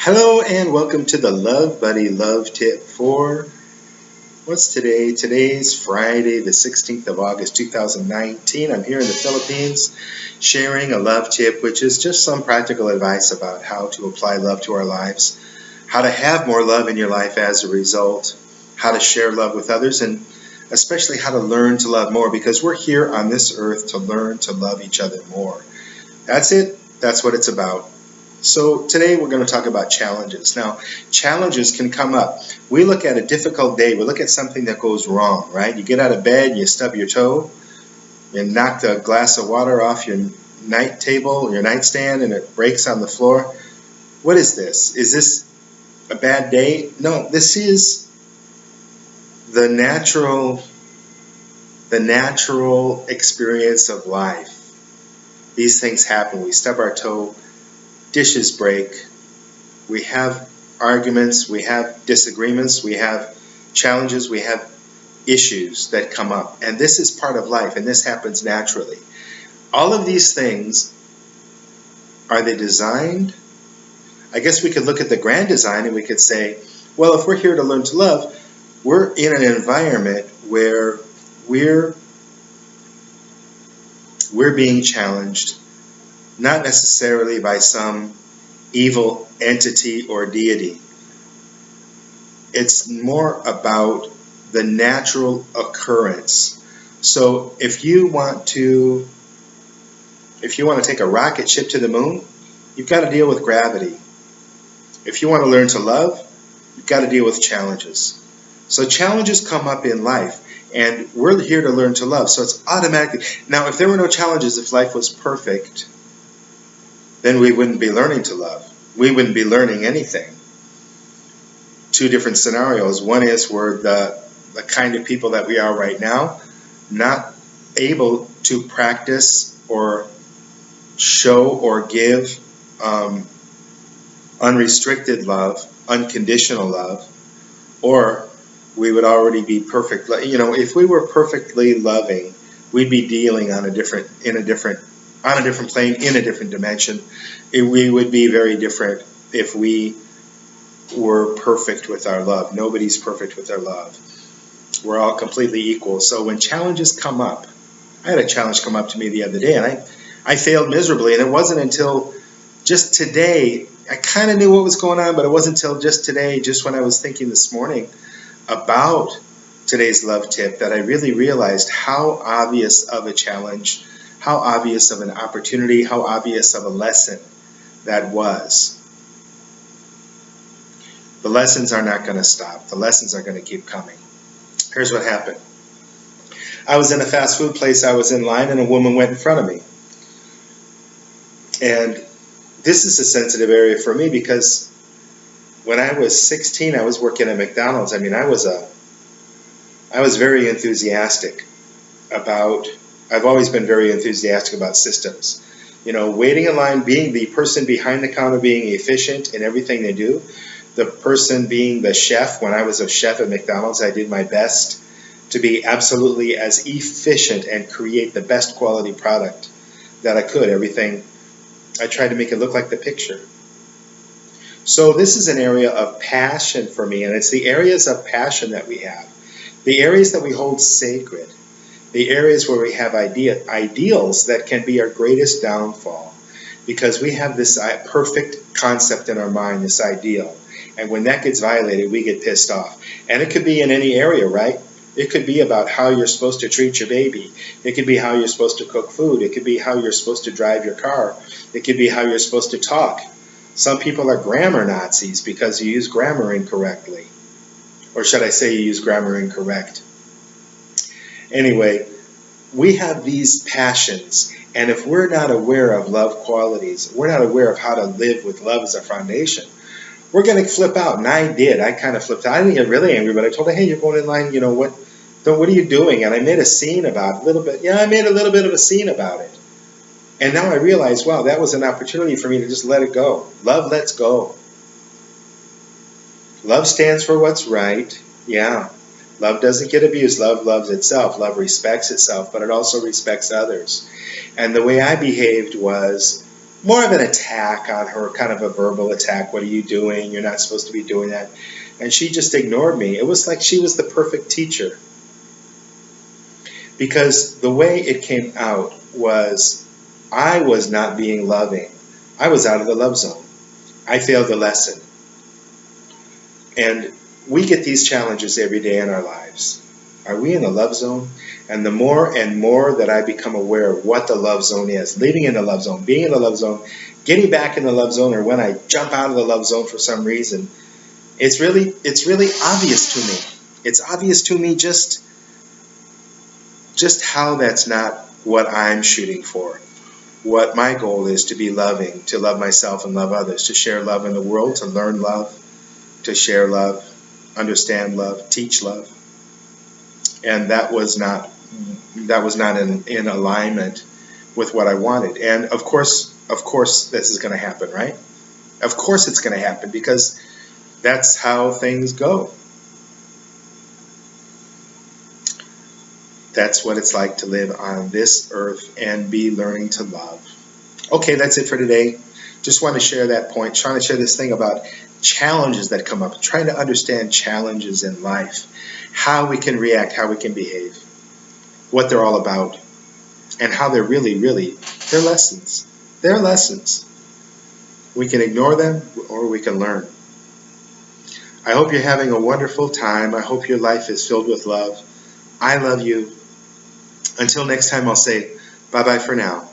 Hello and welcome to the LoveBudi Love Tip for what's today? Today's Friday, the 16th of August, 2019. I'm here in the Philippines sharing a love tip, which is just some practical advice about how to apply love to our lives, how to have more love in your life as a result, how to share love with others, and especially how to learn to love more, because we're here on this earth to learn to love each other more. That's it. That's what it's about. So today we're going to talk about challenges. Now, challenges can come up. We look at a difficult day. We look at something that goes wrong, right? You get out of bed, you stub your toe, you knock the glass of water off your night table, your nightstand, and it breaks on the floor. What is this? Is this a bad day? No, this is the natural experience of life. These things happen. We stub our toe. Dishes break, we have arguments, we have disagreements, we have challenges, we have issues that come up. And this is part of life, and this happens naturally. All of these things, are they designed? I guess we could look at the grand design and we could say, well, if we're here to learn to love, we're in an environment where we're being challenged, not necessarily by some evil entity or deity. It's more about the natural occurrence. So if you want to take a rocket ship to the moon, you've got to deal with gravity. If you want to learn to love, you've got to deal with challenges. So challenges come up in life, and we're here to learn to love. So it's automatically. Now, if there were no challenges, if life was perfect, then we wouldn't be learning to love. We wouldn't be learning anything. Two different scenarios. One is we're the kind of people that we are right now, not able to practice or show or give unrestricted love, unconditional love, or we would already be perfect. If we were perfectly loving, we'd be dealing on a different plane, in a different dimension. We would be very different if we were perfect with our love. Nobody's perfect with their love. We're all completely equal. So when challenges come up, I had a challenge come up to me the other day, and I failed miserably. And it wasn't until just today, I kind of knew what was going on, but it wasn't until just today, just when I was thinking this morning about today's love tip, that I really realized how obvious of a challenge, how obvious of an opportunity, how obvious of a lesson that was. The lessons are not going to stop. The lessons are going to keep coming. Here's what happened. I was in a fast food place. I was in line, and a woman went in front of me. And this is a sensitive area for me, because when I was 16, I was working at McDonald's. I was very enthusiastic about. I've always been very enthusiastic about systems. Waiting in line, being the person behind the counter, being efficient in everything they do. The person being the chef. When I was a chef at McDonald's, I did my best to be absolutely as efficient and create the best quality product that I could. Everything, I tried to make it look like the picture. So this is an area of passion for me, and it's the areas of passion that we have. The areas that we hold sacred. The areas where we have ideals that can be our greatest downfall, because we have this perfect concept in our mind, this ideal. And when that gets violated, we get pissed off. And it could be in any area, right? It could be about how you're supposed to treat your baby. It could be how you're supposed to cook food. It could be how you're supposed to drive your car. It could be how you're supposed to talk. Some people are grammar Nazis because you use grammar incorrectly. Or should I say you use grammar incorrect? Anyway, we have these passions, and if we're not aware of love qualities, we're not aware of how to live with love as a foundation, we're going to flip out. And I did. I kind of flipped out. I didn't get really angry, but I told her, hey, you're going in line, what are you doing? And I made a scene about it a little bit. Yeah, I made a little bit of a scene about it. And now I realize, wow, that was an opportunity for me to just let it go. Love lets go. Love stands for what's right. Yeah. Love doesn't get abused. Love loves itself. Love respects itself, but it also respects others. And the way I behaved was more of an attack on her, kind of a verbal attack. What are you doing? You're not supposed to be doing that. And she just ignored me. It was like she was the perfect teacher. Because the way it came out was I was not being loving. I was out of the love zone. I failed the lesson. And we get these challenges every day in our lives. Are we in the love zone? And the more and more that I become aware of what the love zone is, living in the love zone, being in the love zone, getting back in the love zone, or when I jump out of the love zone for some reason, it's really obvious to me. It's obvious to me just how that's not what I'm shooting for. What my goal is to be loving, to love myself and love others, to share love in the world, to learn love, to share love, understand love, teach love. And that was not in alignment with what I wanted. And of course this is going to happen, right? Of course it's going to happen, because that's how things go. That's what it's like to live on this earth and be learning to love. Okay, that's it for today. Just want to share that point, trying to share this thing about challenges that come up, trying to understand challenges in life, how we can react, how we can behave, what they're all about, and how they're really, they're lessons. They're lessons. We can ignore them or we can learn. I hope you're having a wonderful time. I hope your life is filled with love. I love you. Until next time, I'll say bye-bye for now.